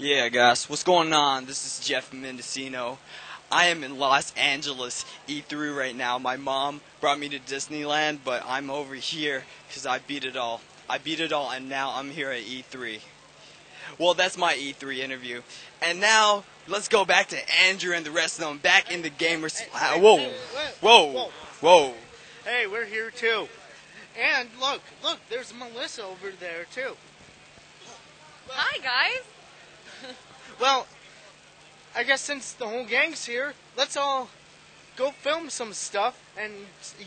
Yeah, guys, what's going on? This is Geoff and Melissa. I am in Los Angeles E3 right now. My mom brought me to Disneyland, but I'm over here because I beat it all. And now I'm here at E3. Well, that's my E3 interview. And now, let's go back to Andrew and the rest of them back in the gamers. Whoa. Hey, we're here too. And look, there's Melissa over there too. Hi, guys. Well, I guess since the whole gang's here, let's all go film some stuff, and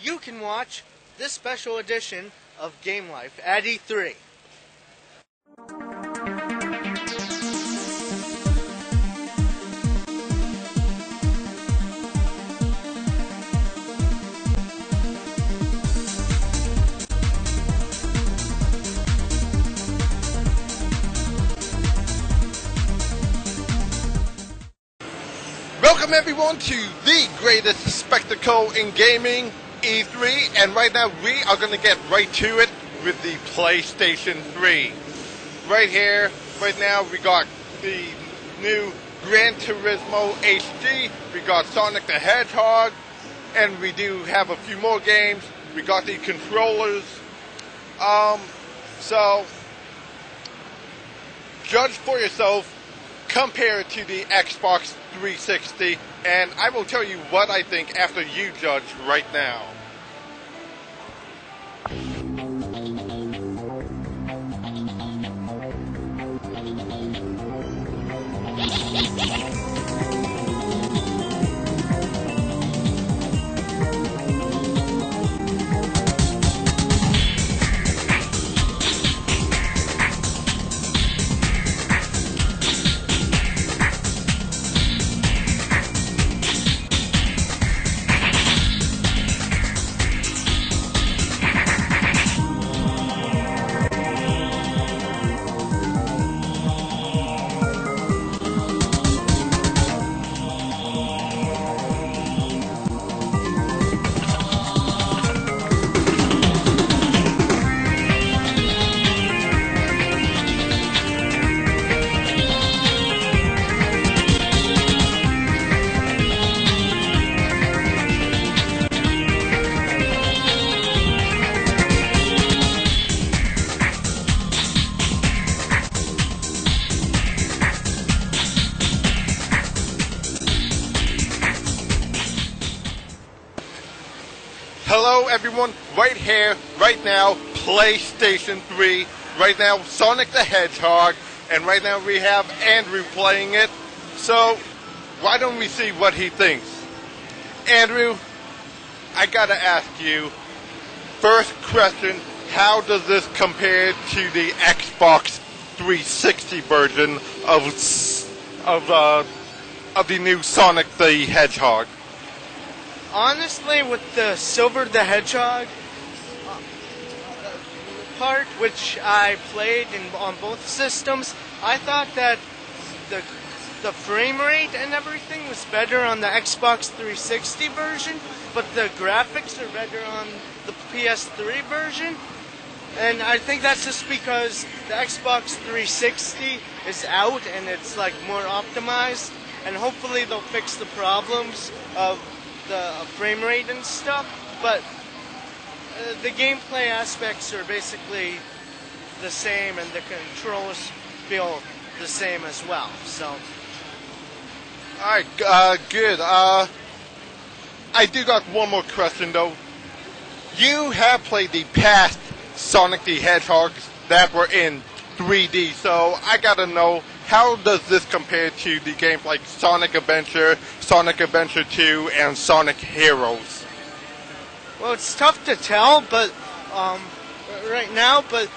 you can watch this special edition of Gamelife at E3. Welcome everyone to the greatest spectacle in gaming, E3, and right now we are going to get right to it with the PlayStation 3. Right here, right now we got the new Gran Turismo HD, we got Sonic the Hedgehog, and we do have a few more games. We got the controllers, so judge for yourself. Compare it to the Xbox 360, and I will tell you what I think after you judge right now. Hello everyone, right here, right now, PlayStation 3, right now Sonic the Hedgehog, and right now we have Andrew playing it, so why don't we see what he thinks? Andrew, I gotta ask you, first question, how does this compare to the Xbox 360 version of the new Sonic the Hedgehog? Honestly, with the Silver the Hedgehog part, which I played on both systems, I thought that the frame rate and everything was better on the Xbox 360 version, but the graphics are better on the PS3 version. And I think that's just because the Xbox 360 is out and it's like more optimized, and hopefully they'll fix the problems of the frame rate and stuff, but the gameplay aspects are basically the same, and the controls feel the same as well. So, alright, good. I do got one more question though. You have played the past Sonic the Hedgehogs that were in 3D, so I gotta know, how does this compare to the games like Sonic Adventure 2, and Sonic Heroes? well, it's tough to tell, but right now, but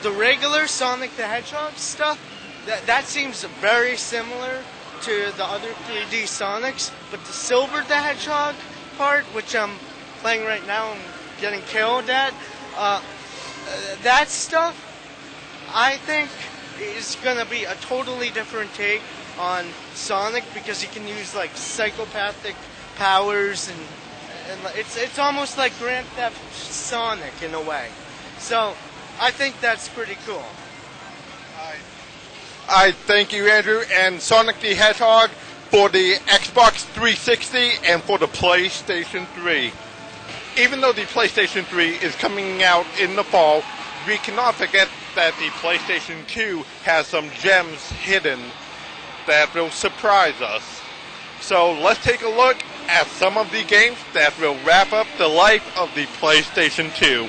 the regular Sonic the Hedgehog stuff, that seems very similar to the other 3D Sonics, but the Silver the Hedgehog part, which I'm playing right now and getting killed at, that stuff, I think, is going to be a totally different take on Sonic, because you can use like psychopathic powers, and it's almost like Grand Theft Sonic in a way. So I think that's pretty cool. I thank you, Andrew, and Sonic the Hedgehog for the Xbox 360 and for the PlayStation 3. Even though the PlayStation 3 is coming out in the fall, we cannot forget that the PlayStation 2 has some gems hidden that will surprise us. So let's take a look at some of the games that will wrap up the life of the PlayStation 2.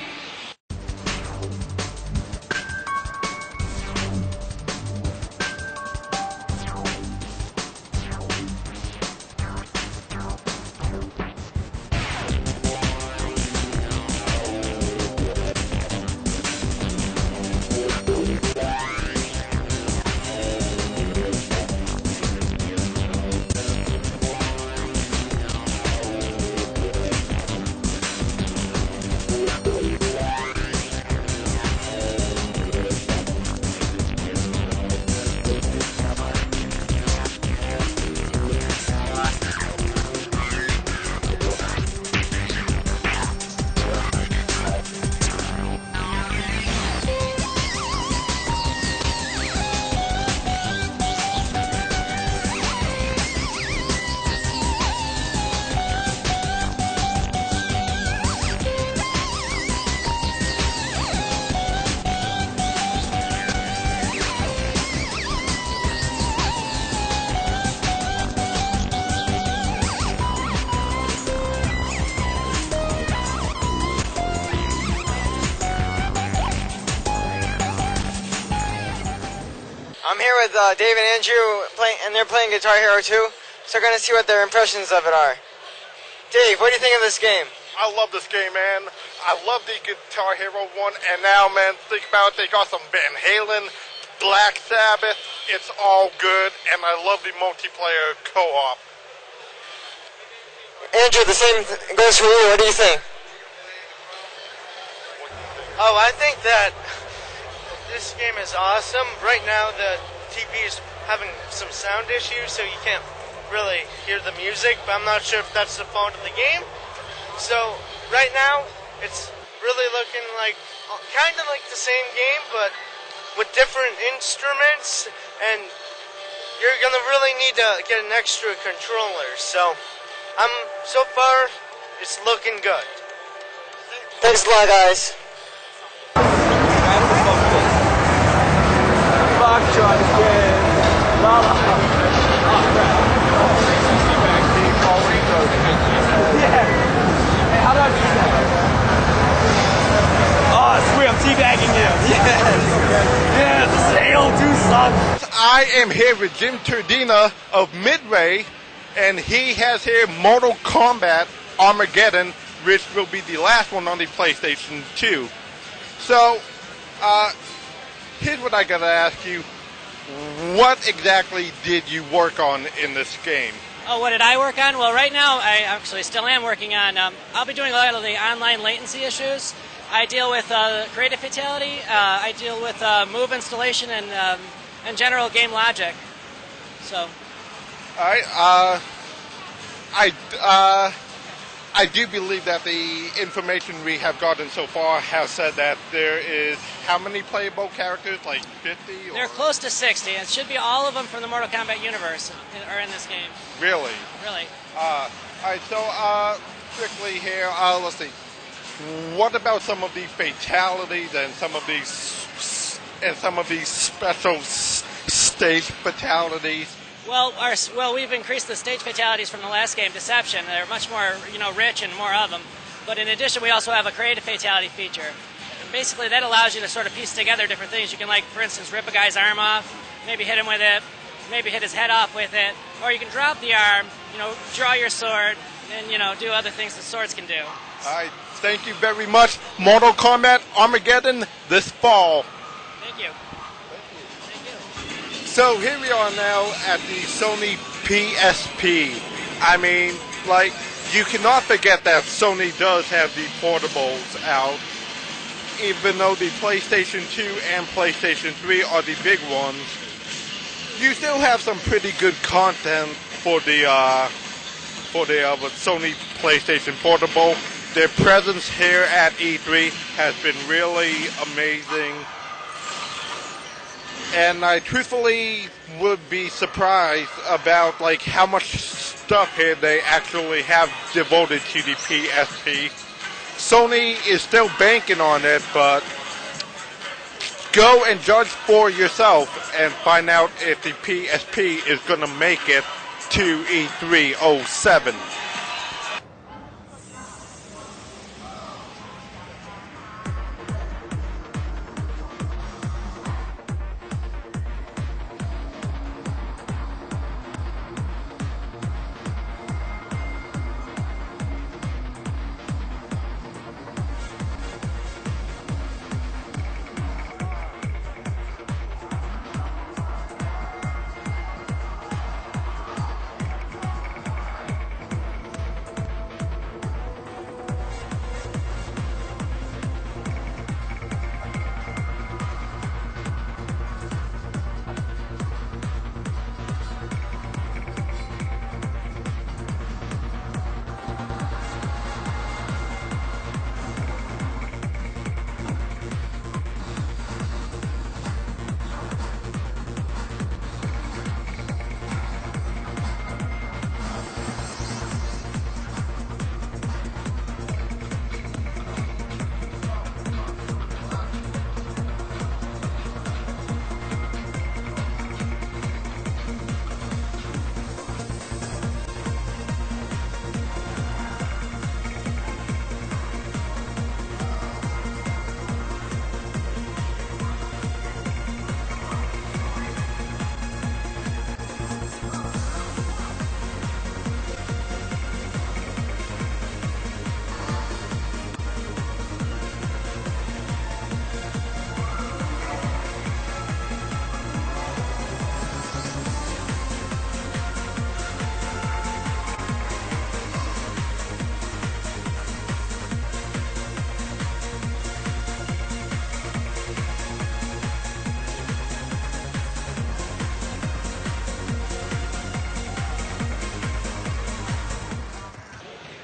I'm here with Dave and Andrew, and they're playing Guitar Hero 2, so we're going to see what their impressions of it are. Dave, what do you think of this game? I love this game, man. I love the Guitar Hero 1, and now, man, think about it, they got some Van Halen, Black Sabbath, it's all good, and I love the multiplayer co-op. Andrew, the same goes for you. What do you think? Oh, I think that this game is awesome. Right now the TV is having some sound issues, so you can't really hear the music, but I'm not sure if that's the fault of the game. So right now it's really looking like kind of like the same game, but with different instruments, and you're gonna really need to get an extra controller. So so far it's looking good. Thanks a lot, guys. I am here with Jim Turdina of Midway, and he has here Mortal Kombat Armageddon, which will be the last one on the PlayStation 2. So, here's what I gotta ask you. What exactly did you work on in this game? Oh, what did I work on? Well, right now I actually still am working on, I'll be doing a lot of the online latency issues. I deal with creative fatality, I deal with move installation and general game logic. So. Alright, I do believe that the information we have gotten so far has said that there is how many playable characters? Like 50? Or? They're close to 60. It should be all of them from the Mortal Kombat universe are in this game. Really? Really. Alright, so quickly here, let's see. What about some of the fatalities and some of these special stage fatalities? Well, we've increased the stage fatalities from the last game, Deception. They're much more, rich and more of them. But in addition, we also have a creative fatality feature. And basically, that allows you to sort of piece together different things. You can, like, for instance, rip a guy's arm off, maybe hit him with it, maybe hit his head off with it, or you can drop the arm, draw your sword, and, do other things that swords can do. All right, thank you very much. Mortal Kombat Armageddon this fall. Thank you. So here we are now at the Sony PSP. I mean, like, you cannot forget that Sony does have the portables out. Even though the PlayStation 2 and PlayStation 3 are the big ones, you still have some pretty good content for the Sony PlayStation Portable. Their presence here at E3 has been really amazing. and I truthfully would be surprised about like how much stuff here they actually have devoted to the PSP. Sony is still banking on it, but go and judge for yourself and find out if the PSP is going to make it to E307.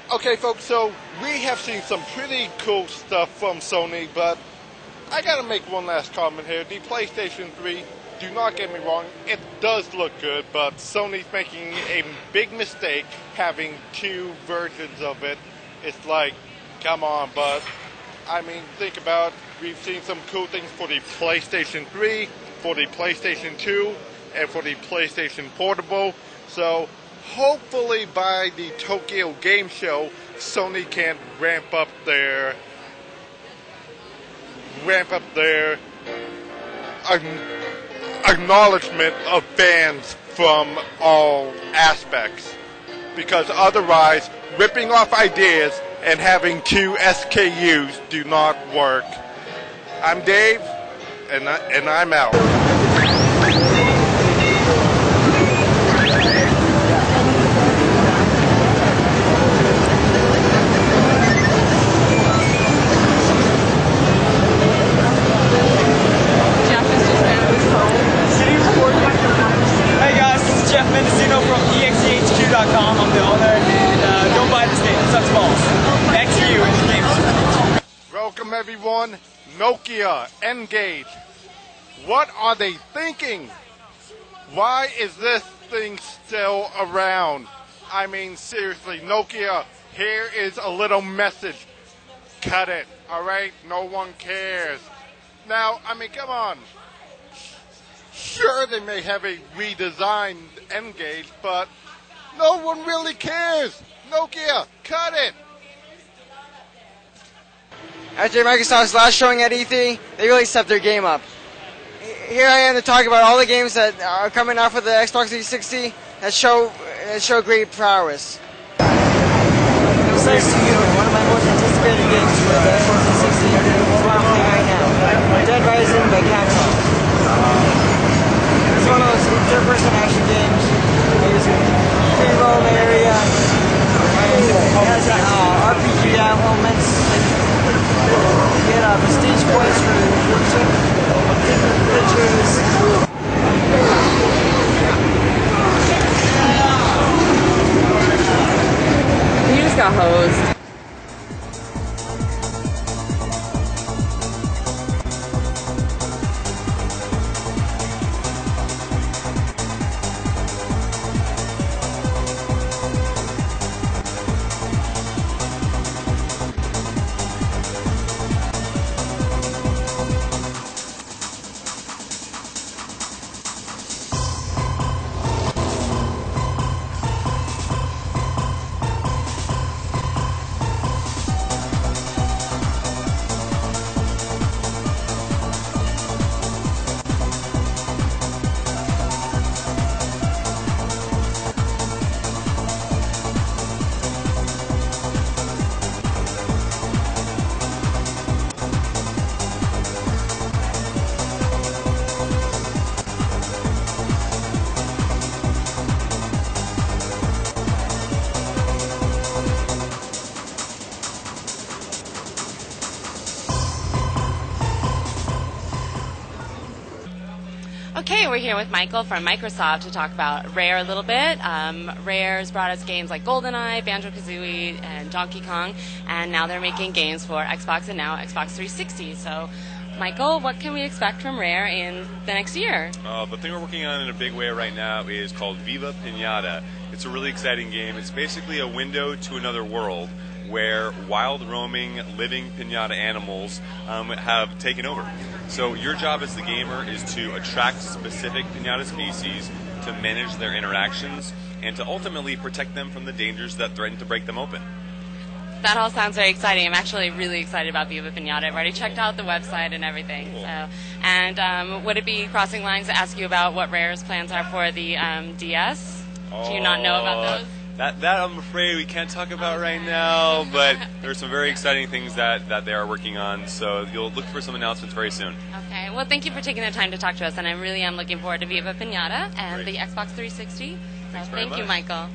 Okay, folks, so we have seen some pretty cool stuff from Sony, but I gotta make one last comment here. The PlayStation 3, do not get me wrong, it does look good, but Sony's making a big mistake having two versions of it. It's like, come on, but I mean, think about it. We've seen some cool things for the PlayStation 3, for the PlayStation 2, and for the PlayStation Portable. So hopefully by the Tokyo Game Show, Sony can ramp up their acknowledgement of fans from all aspects. Because otherwise, ripping off ideas and having two SKUs do not work. I'm Dave, and I'm out. I'm the owner, and don't buy this game. It sucks balls. Back to you in the game. Welcome everyone. Nokia, Engage. What are they thinking? Why is this thing still around? I mean, seriously, Nokia, here is a little message. Cut it, alright? No one cares. Now, I mean, come on. Sure, they may have a redesigned Engage, but no one really cares. Nokia, cut it. After Microsoft's last showing at E3, they really stepped their game up. Here I am to talk about all the games that are coming out for the Xbox 360 that show great prowess. It's nice to you. One of my most anticipated games for the Xbox 360 is what I'm playing right now. Dead Rising by Capcom. It's one of those third-person action games. Free roam area, and it has RPG elements. You get prestige points for taking pictures. You just got hosed. Okay, we're here with Michael from Microsoft to talk about Rare a little bit. Rare's brought us games like GoldenEye, Banjo-Kazooie, and Donkey Kong, and now they're making games for Xbox and now Xbox 360. So, Michael, what can we expect from Rare in the next year? The thing we're working on in a big way right now is called Viva Pinata. It's a really exciting game. It's basically a window to another world where wild roaming, living pinata animals have taken over. So your job as the gamer is to attract specific pinata species, to manage their interactions, and to ultimately protect them from the dangers that threaten to break them open. That all sounds very exciting. I'm actually really excited about Viva Pinata. I've already checked out the website and everything. Cool. So, and would it be crossing lines to ask you about what Rare's plans are for the DS? Do you not know about those? That I'm afraid we can't talk about right now, but there are some very exciting things that they are working on, so you'll look for some announcements very soon. Okay, well, thank you for taking the time to talk to us, and I really am looking forward to Viva Pinata and Great. the Xbox 360. So Thanks very thank you, much. Michael.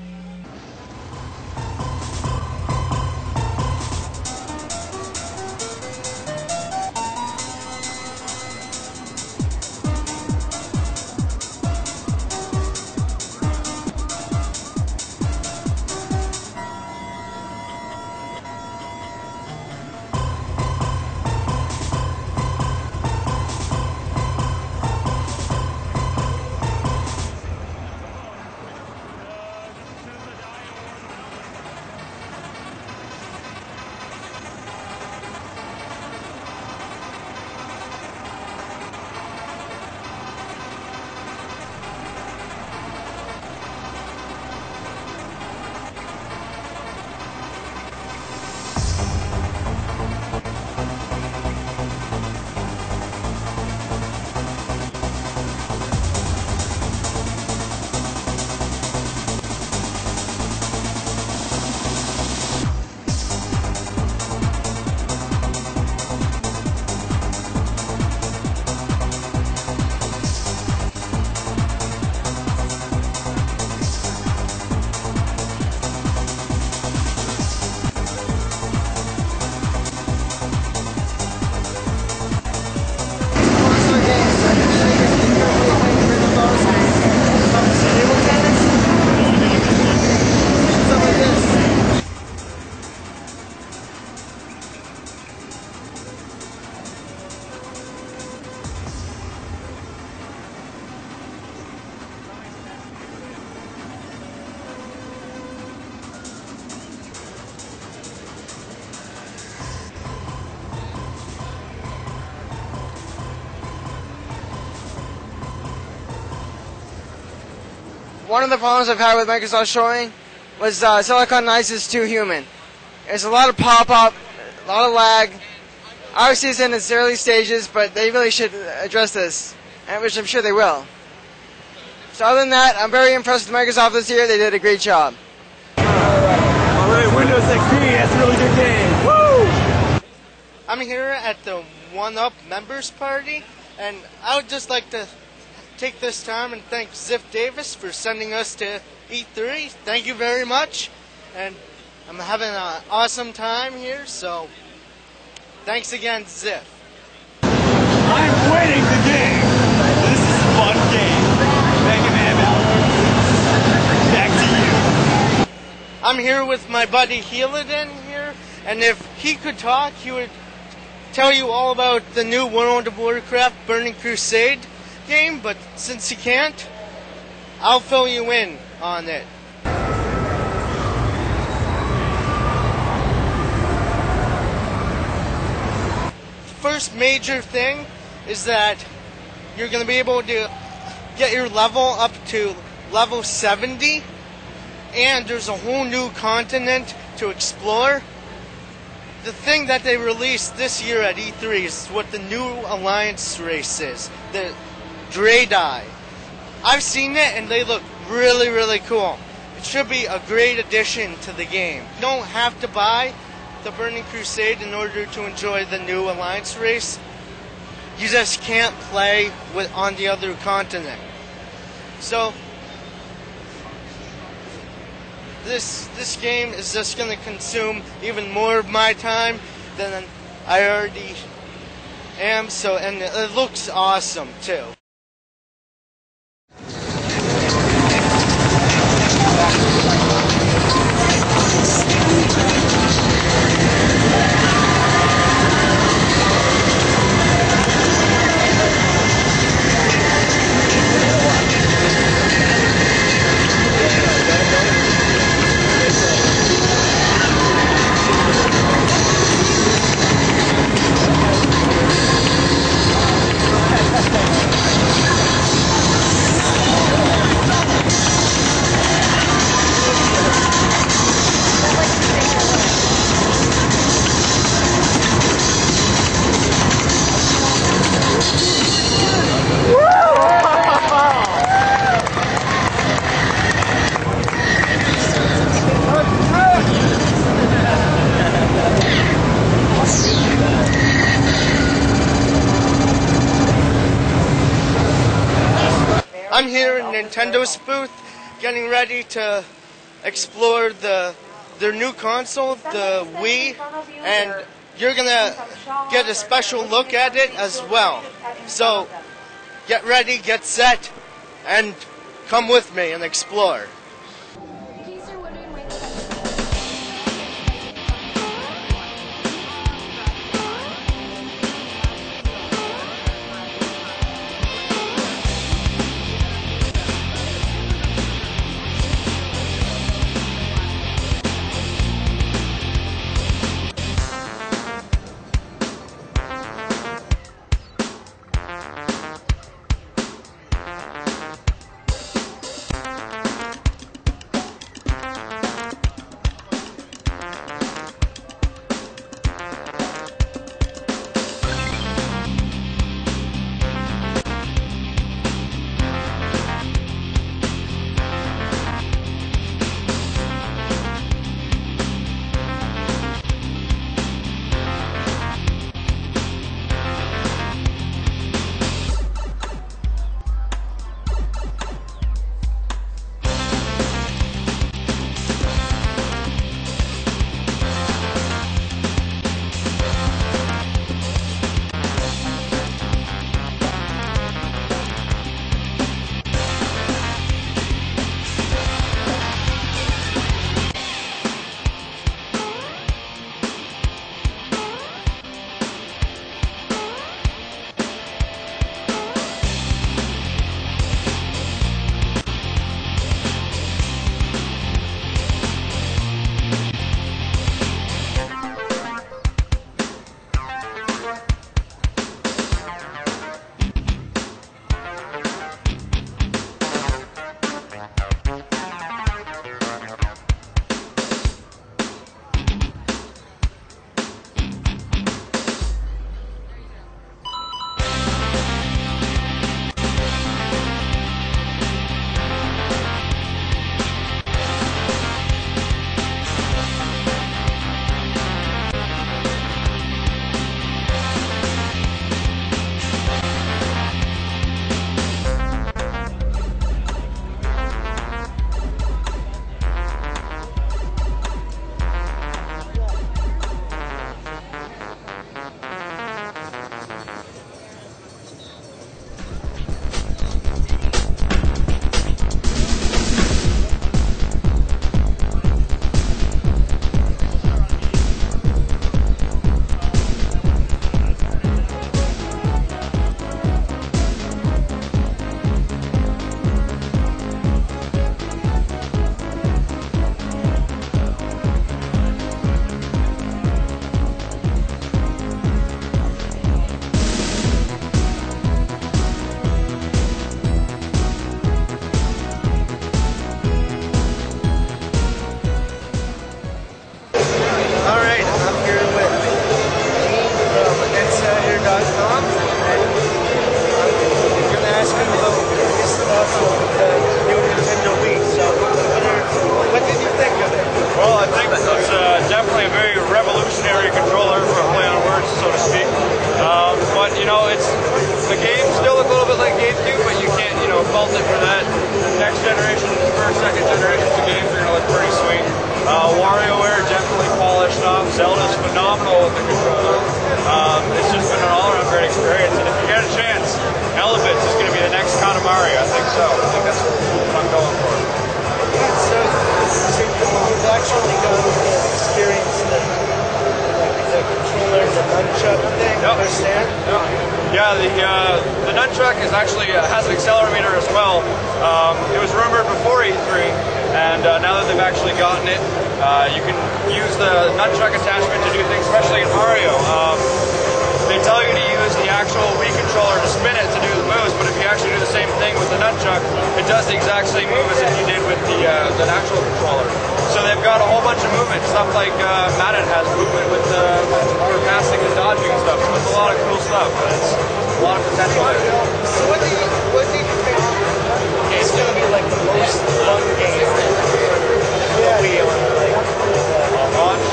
One of the problems I've had with Microsoft showing was Silicon Knights is too human. There's a lot of pop-up, a lot of lag. Obviously it's in its early stages, but they really should address this, which I'm sure they will. So other than that, I'm very impressed with Microsoft this year. They did a great job. Alright, Windows XP, that's a really good game. Woo! I'm here at the 1UP members party, and I would just like to take this time and thank Ziff Davis for sending us to E3. Thank you very much, and I'm having an awesome time here, so thanks again, Ziff. I'm winning the game. This is a fun game. Mega Man Ballard. Back to you. I'm here with my buddy Helidan here, and if he could talk, he would tell you all about the new World of Warcraft Burning Crusade game, but since he can't, I'll fill you in on it. First major thing is that you're going to be able to get your level up to level 70, and there's a whole new continent to explore. The thing that they released this year at E3 is what the new Alliance race is, the Draydai. I've seen it and they look really, really cool. It should be a great addition to the game. You don't have to buy the Burning Crusade in order to enjoy the new Alliance race. You just can't play on the other continent. So this game is just going to consume even more of my time than I already am. So, and it looks awesome too. I'm here in Nintendo's booth, getting ready to explore their new console, the Wii, and you're gonna get a special look at it as well. So get ready, get set, and come with me and explore. Zelda's phenomenal with the controller. It's just been an all-around great experience. And if you get a chance, Elephants is going to be the next Katamari. I think so. I think that's what I'm going for. So you've actually got to experience the controller, the nunchuck thing, understand? Yeah, the nunchuck is actually has an accelerometer as well. It was rumored before E3, and now that they've actually gotten it, you can use the nunchuck attachment to do things, especially in Mario. They tell you to use the actual Wii controller to spin it to do the moves, but if you actually do the same thing with the nunchuck, it does the exact same move as if you did with the actual controller. So they've got a whole bunch of movement, stuff like Madden has movement with passing and dodging and stuff. So it's a lot of cool stuff, and it's a lot of potential there. So what do you think is going to be like the most fun game for the Wii on launch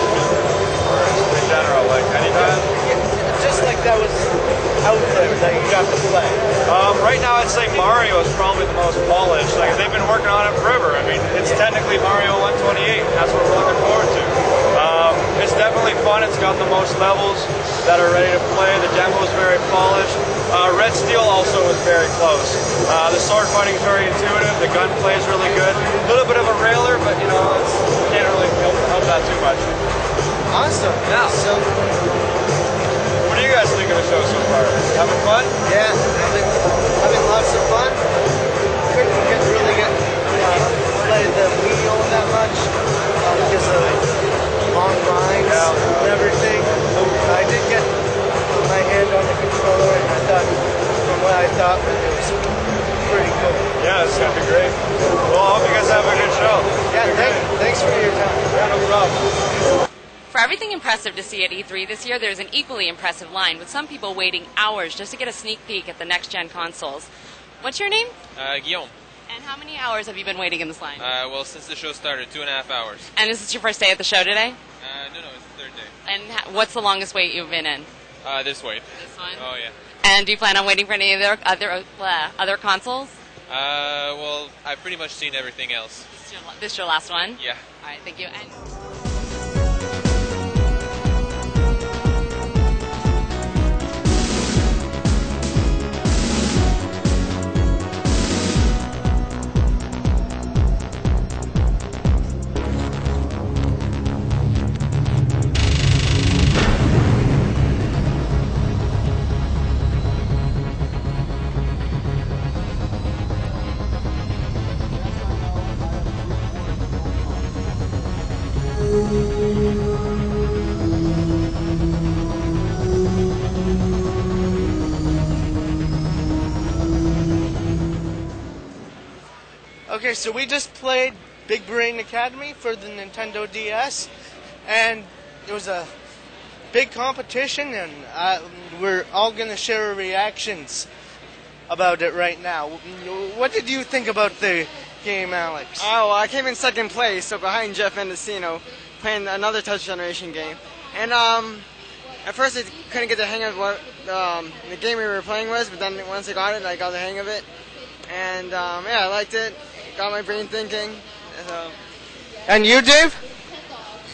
or in general, like anytime? Just like think that was out there that you got to play? Right now, I'd say Mario is probably the most polished. Like, they've been working on it forever. I mean, it's technically Mario 128, and that's what we're looking forward to. It's definitely fun. It's got the most levels that are ready to play. The demo is very polished. Red Steel also was very close. The sword fighting is very intuitive. The gunplay is really good. A little bit of a railer, but can't really help that too much. Awesome. Yeah. So, what do you guys think of the show so far? Having fun? yeah, having lots of fun. Couldn't really get play the Wii all that much because of long lines and everything. I did get my hand on the controller, and I thought, from what I thought, it was pretty cool. Yeah, it's gonna be great. Well, I hope you guys have a good show. Yeah, thanks for your time. Yeah, no problem. For everything impressive to see at E3 this year, there's an equally impressive line, with some people waiting hours just to get a sneak peek at the next-gen consoles. What's your name? Guillaume. And how many hours have you been waiting in this line? Well, since the show started, 2.5 hours. And is this your first day at the show today? No, it's the third day. And what's the longest wait you've been in? This wait. This one? Oh, yeah. And do you plan on waiting for any other consoles? Well, I've pretty much seen everything else. This your last one? Yeah. All right, thank you. And Okay, so we just played Big Brain Academy for the Nintendo DS, and it was a big competition, and we're all going to share our reactions about it right now. What did you think about the game, Alex? Oh, well, I came in second place, so behind Geoff and Melissa, playing another Touch Generation game. And at first I couldn't get the hang of what the game we were playing was, but then once I got it, I got the hang of it. And yeah, I liked it. Got my brain thinking. And you, Dave?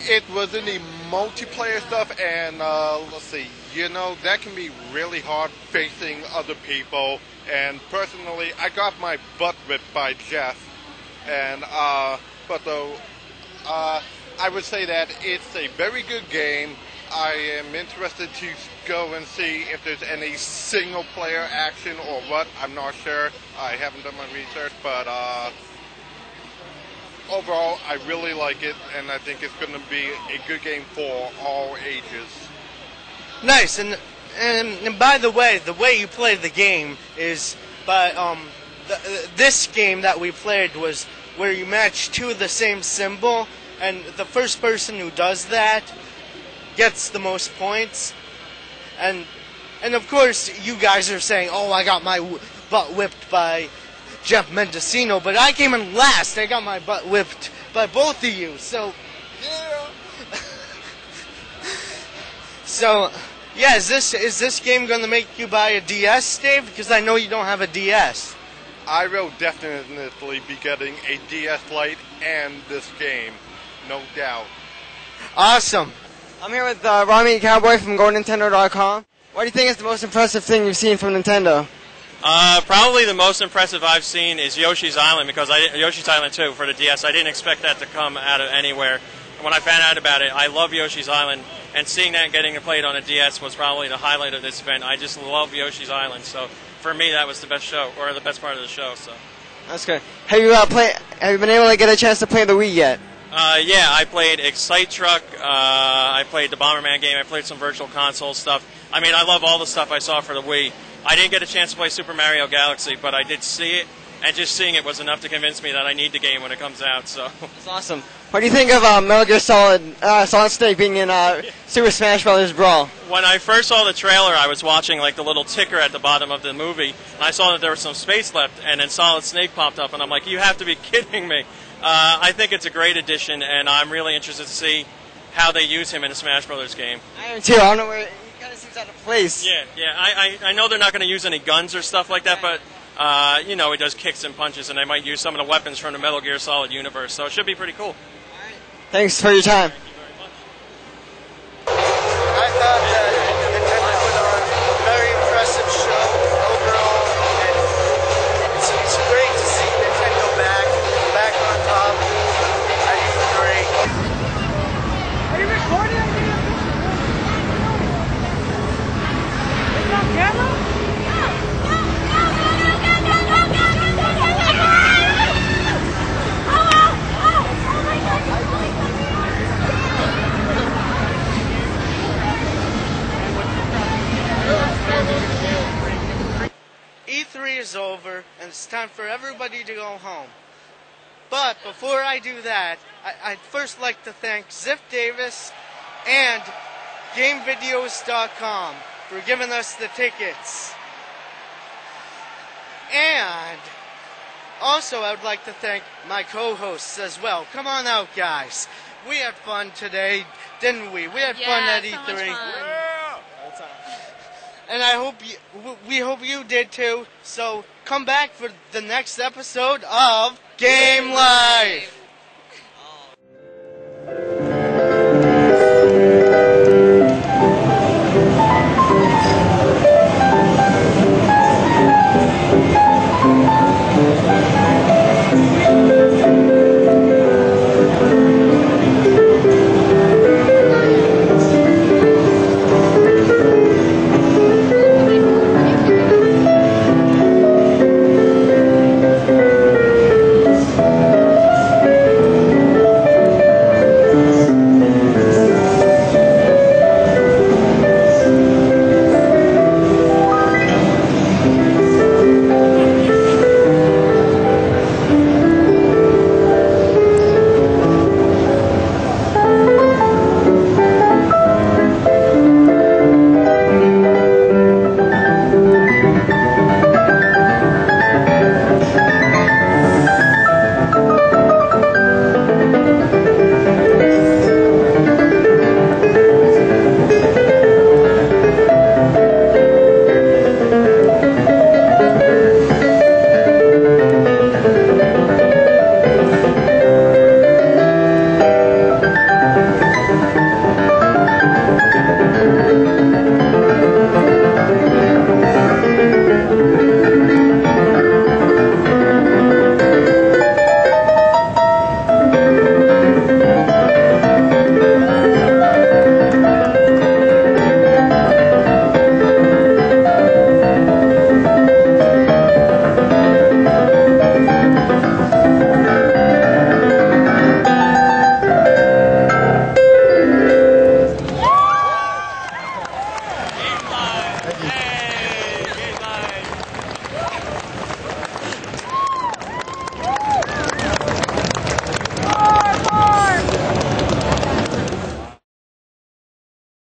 It was in the multiplayer stuff, and let's see, that can be really hard facing other people. And personally, I got my butt whipped by Geoff, and I would say that it's a very good game. I am interested to go and see if there's any single-player action or what. I'm not sure. I haven't done my research, but overall, I really like it, and I think it's going to be a good game for all ages. Nice, and by the way you play the game is by this game that we played was where you match two of the same symbol, and the first person who does that gets the most points. And of course, you guys are saying, "Oh, I got my butt whipped by Geoff Mendocino," but I came in last. I got my butt whipped by both of you. So, yeah. So, yeah, is this game going to make you buy a DS, Dave? Because I know you don't have a DS. I will definitely be getting a DS Lite and this game, no doubt. Awesome. I'm here with Rami Cowboy from GoNintendo.com. What do you think is the most impressive thing you've seen from Nintendo? Probably the most impressive I've seen is Yoshi's Island, because Yoshi's Island 2 for the DS. I didn't expect that to come out of anywhere. When I found out about it, I love Yoshi's Island, and seeing that and getting to play it on a DS was probably the highlight of this event. I just love Yoshi's Island, so for me that was the best show, or the best part of the show. So that's good. Have you been able to get a chance to play the Wii yet? Yeah, I played Excite Truck, I played the Bomberman game, I played some Virtual Console stuff. I mean, I love all the stuff I saw for the Wii. I didn't get a chance to play Super Mario Galaxy, but I did see it, and just seeing it was enough to convince me that I need the game when it comes out. So that's awesome. What do you think of Metal Gear Solid Snake being in Super Smash Bros. Brawl? When I first saw the trailer, I was watching like the little ticker at the bottom of the movie, and I saw that there was some space left, and then Solid Snake popped up, and I'm like, you have to be kidding me. I think it's a great addition, and I'm really interested to see how they use him in a Smash Bros. Game. I am too. I don't know where he kind of seems It's out of place. Yeah. I know they're not going to use any guns or stuff like that, but you know, it does kicks and punches, and they might use some of the weapons from the Metal Gear Solid universe, so it should be pretty cool. Thanks for your time. I thought that Nintendo put on a very impressive show overall, and it's great to see Nintendo back on top at E3. Are you recording? It's on camera? E3 is over, and it's time for everybody to go home. But before I do that, I'd first like to thank Ziff Davis and GameVideos.com for giving us the tickets. And also I would like to thank my co-hosts as well. Come on out, guys. We had fun today, didn't we? We had fun at E3. So much fun. And we hope you did too. So come back for the next episode of Game Life.